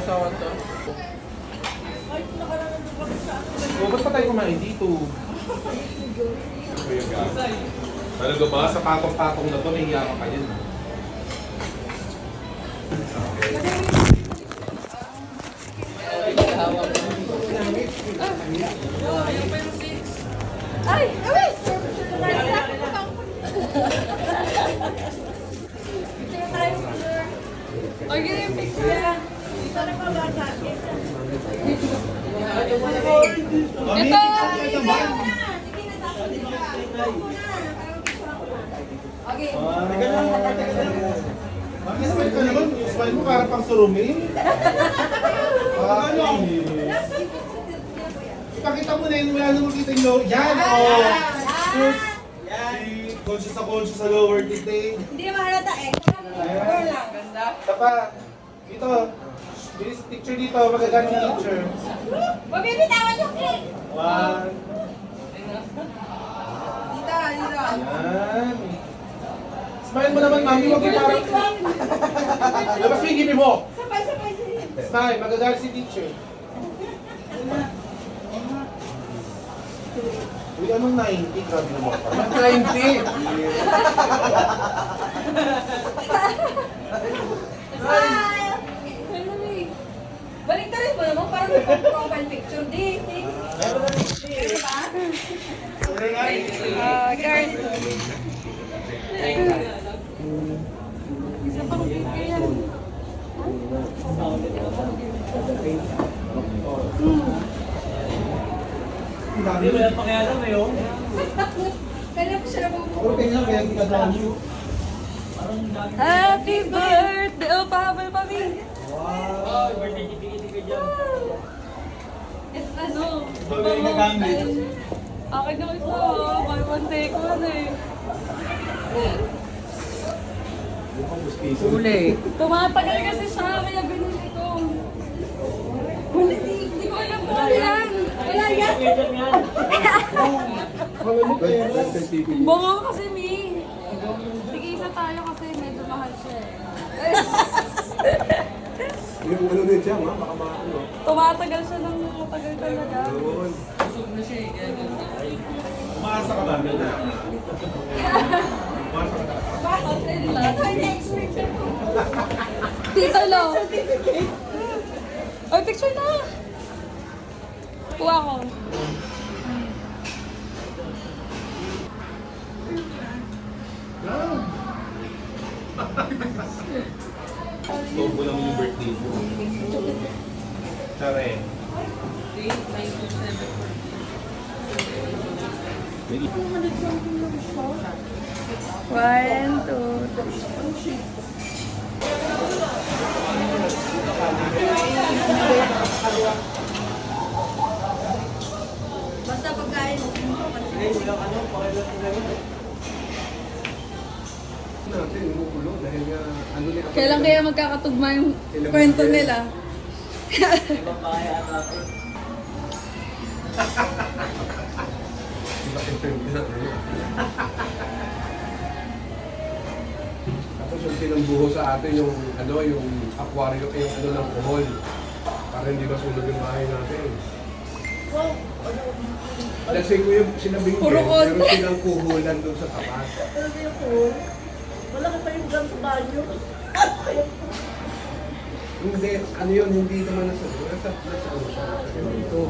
asawa to. O, ba't pa tayo kumain dito? Talaga ba? Sa patong-patong na to, may hiyama ka din. Ay! Ay! Ay, ganyan yung picture yan. Ito! Okay. Smile ka naman. Smile mo para pang surumin. Ano? Ipakita mo na yun. Wala nang makita yung lower. Yan! Si conscious sa lower titik. Hindi naman halata eh. Ayan lang. Tapa. Dito. Bilis picture dito. Magagaling yung picture. Huwag bibitawan yung cake! One. Dito, dito. Yan. Smile mo naman, mami. Huwag yung parang... Labas mo yung gibi mo. Sabay-sabay. Smile. Magagaling si teacher. Uy, anong 90? Grabe naman pa. 90! Smile! Balik na rin mo naman para may profile picture. Di, di. Di ba? Guard. Isa pang picture yan. Hindi mo lang pakialam eh, oh. Kaya po siya nabubuo. Pero tingnan, kaya hindi ka drawing shoe. Happy birthday! Oh, pahabol pa, Mi. Wow! Birthday tipik-tipik dyan. It's ano? Ito yung nagamit. Akin na ito. Buy one take one eh. Uli. Tumatagal kasi siya, kaya binili ko. Wala, hindi ko alam kung ano yan. Wala yan. Bongo kasi, Mi. Sige, isa tayo kasi medyo mahal siya eh. Yung ano din siya, ma? Baka ano. Tumatagal siya ng matagal talaga. Doon. Umaasa ka ba? Umaasa ka ba? Ito yung expert ko. Tito Lo. Ay, picture na. Kuha ko. Stove mo lang yung birthday mo. Tsare. One, two, three. Basta pagkain mo. Natin, umukulo dahil nga ano niya. Kailan kaya magkakatugma yung kwento nila? Tapos yung pinambuho sa atin yung ano, yung aquarium, yung ano ng kuhol. Para hindi masunog yung bahay natin. Kasi kuya, sinabing Puro din, kon. meron silang kuhulan doon sa tapat. Wala ka pa yung gam sa banyo. Hindi, ano yun, hindi naman nasa ano siya, nasa ganito.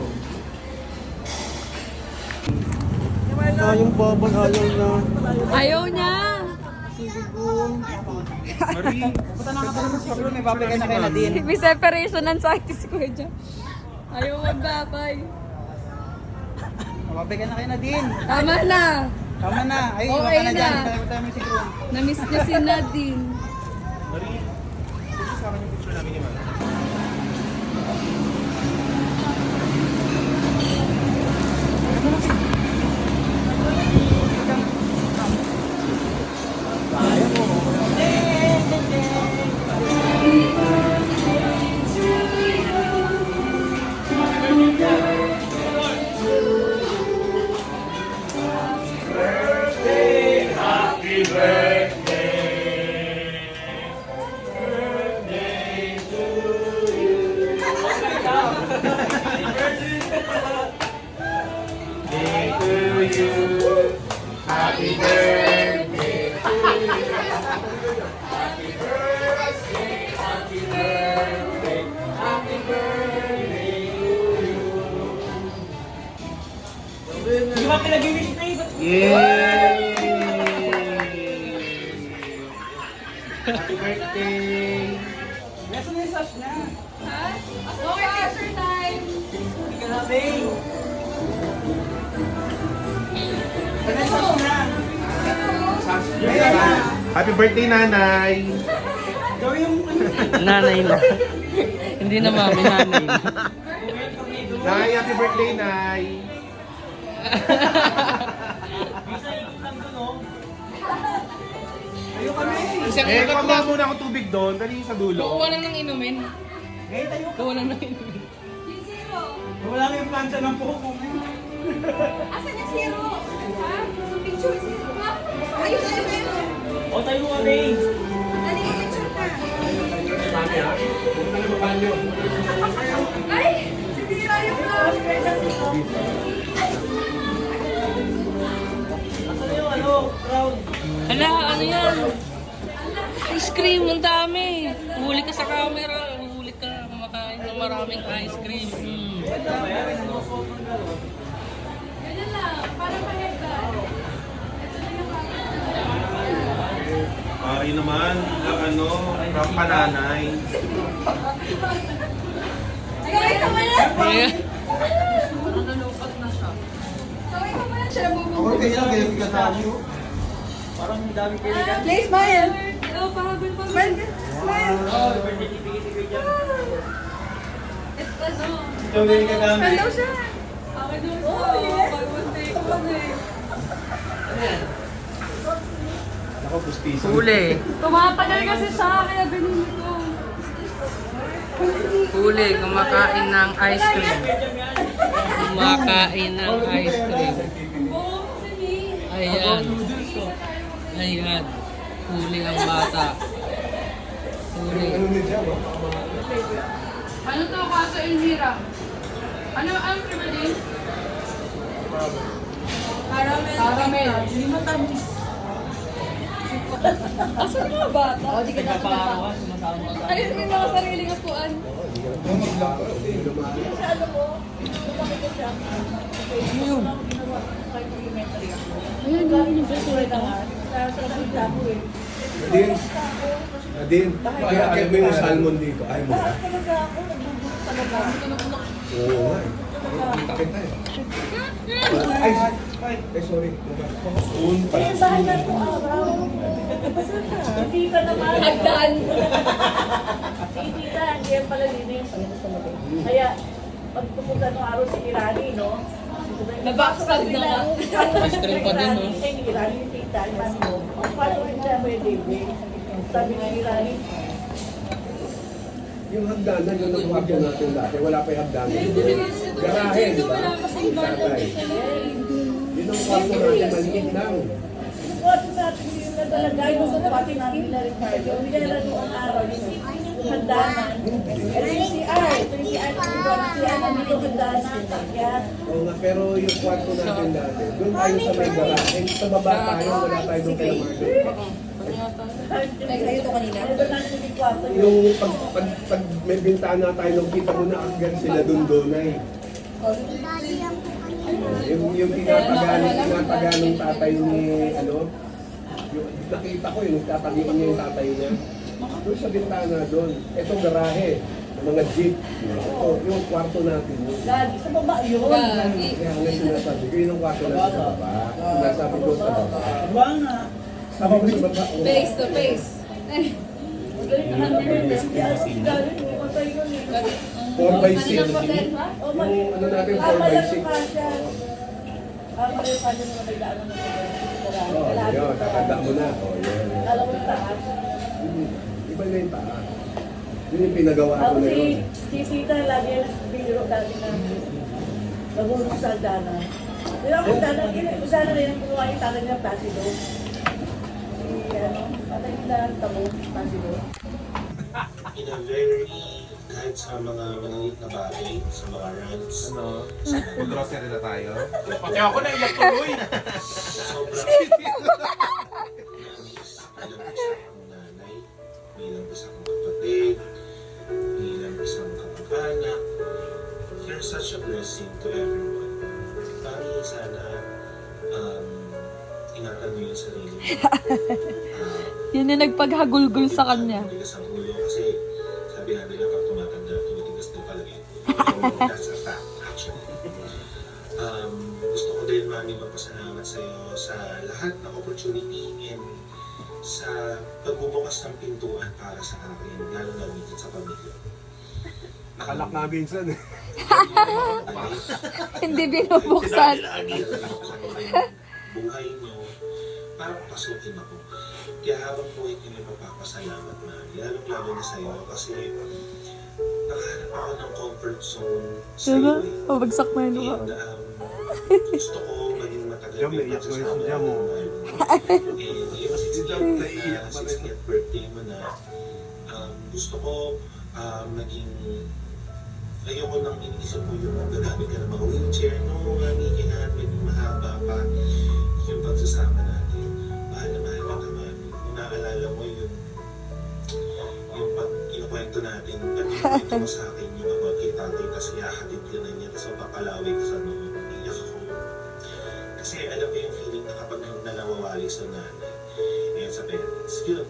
Yung babag ayaw na. Ayaw niya. Marie, Punta na ka pa sa siguro, may babagay na kay Nadine. May separation anxiety si Kuya John. Ayaw magbabay. Babagay na kay Nadine. Tama na. Tama na. Ay, Okay iwan ka na na. dyan. Punta namin siguro. Namiss niya si Nadine. Marie, ito sa akin yung picture namin ni Mama. ba pinag-wish na yun? Yay! Happy birthday! Nasa na yung sauce na. Ha? Okay, picture time. Hindi ka nabi. Nasa yung sauce na. Happy birthday, nanay! Gawin yung... Nanay na. Hindi na mami, nanay na. Nay, happy birthday, nay! Bisa ikot lang doon, oh. Tayo kami. Eh, kuha muna ako tubig doon. Dali sa dulo. Kuha lang ng inumin. Ngayon tayo. Kuha lang ng inumin. Yung zero. Wala na yung plancha ng buhok mo. Asan yung zero? Ha? Sa picture, zero ba? Ayun, ayun, ayun. O tayo kami. Dali yung picture na. Mami ha? Huwag ka na mabanyo. Ay! Sinira yung vlog. Asan yung ano, crowd? Hala, ano yan? Ice cream, ang dami. Huli ka sa camera. Huli ka kumakain ng maraming ice cream. Ganyan lang. Parang pahegdan. Ito na yung Yun naman, ano, from pananay. Gawin ka muna! Ayan. Gawin ka muna siya. Parang dami pilihan. Please, smile! Oh, pahabol pa. Smile! Smile! Birthday tipikit dyan. It's ano? Ito yung kagamit. Smile daw siya. Okay doon po. Pag-birthday ko kami. Ako, pustiso. Huli. Tumatagal kasi siya, kaya binili ko. Huli, kumakain ng ice cream. Kumakain ng ice cream. Oo, kasi me. Ayan. Ayan. Huli ang bata. Huli. Ano to, kaso Elvira? Ano ang privilege? Caramel. Caramel. Hindi mo tamis. Asan mga bata? Di ka napakarawan, sumasama ka. Ayun yung mga sariling apuan. Sa ano mo, lumaki ko siya. Ayun. Kahit documentary ako. Ayun, galing yung restaurant. Sa nakita ko eh. Nadine, kaya mo yung salmon dito. Ay mo. Lahat talaga ako, nagbubulok talaga. Oo nga eh. Kita kita eh. Ay, sorry. Un Eh, pala. bahay na po araw. Basta ka. Hindi ka naman. Hagdan. Hindi ka, hindi yan pala linis. Kaya, pag pumunta ng araw si Irani, no? Nabackstab na ka. Ice cream pa din, no? Kay Irani, yung tita, mas mo. Paano rin siya may David? Sabi ni Irani, Yung hagdanan, yung nagwagyan natin dati. Wala pa yung hagdanan. Garahe, di ba? Tatay. Yun ang kwarto natin, maliit lang. yung kwarto natin yung nagalagay mo sa pati namin na Ricardo. Hindi ka na ang araw yung hagdanan. Ito yung CR. Ito yung CR. CR na dito hagdanan. Yan. Oo nga, pero yung kwarto natin dati, doon tayo sa may garahe. Sa baba tayo, wala tayo doon kay Margaret. Nag-sayo to kanina. Ito natin yung kwarto yun. Yung pag may bintana tayo, nung kita mo na agad sila doon ay. Yung tinataga ng tatay ni, ano, yung, nakita ko yung tatagiin niya yung tatay niya. Doon sa bintana doon, etong garahe, ng mga jeep. Ito, yung kwarto natin yun. Lagi sa baba yun. Kaya nga sinasabi ko, yun ang kwarto natin sa baba. Sinasabi ko sa baba. Diba nga? Sabi ko sa baba, oh, Face to face. Magaling na namin. Kaya si Gary, hindi ko tayo yun eh. 4x6. Oh, mali. Yung ano natin, Tama lang 4x6. yung kasya. Tama lang yung kasya na may daan ng Oh, yun, tatanda mo na. Oh, yun. Alam mo yung taas. Iba na yung taas. Yun yung pinagawa ko Ako na yun. si Tita, lagi yan biro dati na nagulong sa Aldana. Pero ako Aldana, sana rin ang gumawa yung tatay niya, Placido. Si, ano, tatay nila, Tamo, Placido. In a very, kahit sa mga maliliit na bagay, sa mga rides, ano, mag-grocery na tayo. Pati ako na iyak tuloy. sobrang bilang isang nanay, bilang isang kapatid, bilang isang kamag-anak, you're such a blessing to everyone. Kami sana Yun yung nagpaghagulgul sa kanya. Matigas ang ulo kasi sabi nga nila pag tumatanda, tumitigas din pala yun. That's a fact, actually. Gusto ko din, Mami, magpasalamat sa iyo sa lahat ng opportunity and sa pagbubukas ng pintuan para sa akin, lalo na minsan sa pamilya. Nakalak nga minsan eh. Hindi binubuksan. Lagi buhay niyo, parang pasukin ako. Kaya habang buhay ko yung magpapasalamat, Mami, lalong-lalo na sa iyo kasi nakahanap ako ng comfort zone sa iyo eh. Pabagsak na yun. And gusto ko maging matagal Jam, naiyak mo yung Jam, oh. And yung Jam, naiyak pa rin. 60th birthday mo na, gusto ko maging ayoko nang iniisip mo yung gagamit ka ng mga wheelchair, no, Mami, kailangan maging mahaba pa yung pagsasama natin. Mahal na ka, Mami. Kung naalala mo yung pag kinukwento natin, pag kinukwento mo sa akin yung about kay tatay, tapos ihahatid ka na niya, tapos mapapalawi ka sa nung iyak ako. Kasi alam ko yung feeling na kapag nalawawali sa nanay, and sa parents, yun.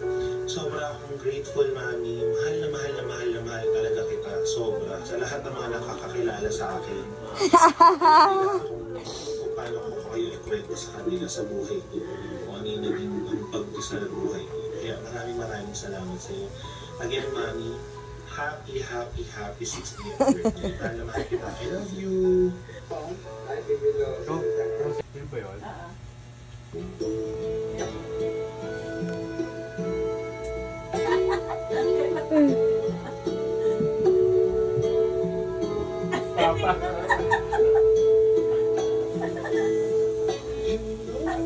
Sobra akong grateful, Mami. Mahal na mahal na mahal na mahal talaga kita. Sobra. Sa lahat ng mga nakakakilala sa akin. Kung paano ko kayo ikwento sa kanila sa buhay ko. Kung ano yung naging pagdi sa buhay ko. Kaya maraming salamat sa iyo. Again, Mami, happy 60th birthday. Mahal na mahal kita. I love you. So, yun ba yun? Papa.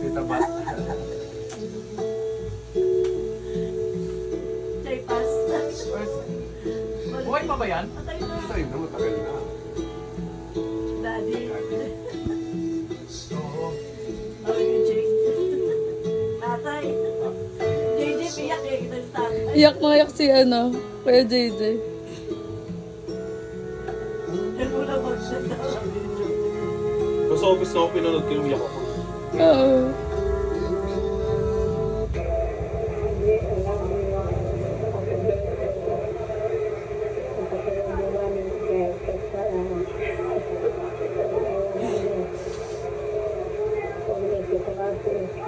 Tita ba? Chay pass. Buhay pa ba yan? Patay na. Tayo na, matagal na. Daddy. Oo. Tawag yung Jake. Tatay. JJ, piyak eh. Kita yung tatay. Iyak na iyak si Kuya JJ. Yan mo na mag-shut Sa office na ako pinanood, kinumiyak ako. Oo.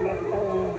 Gracias.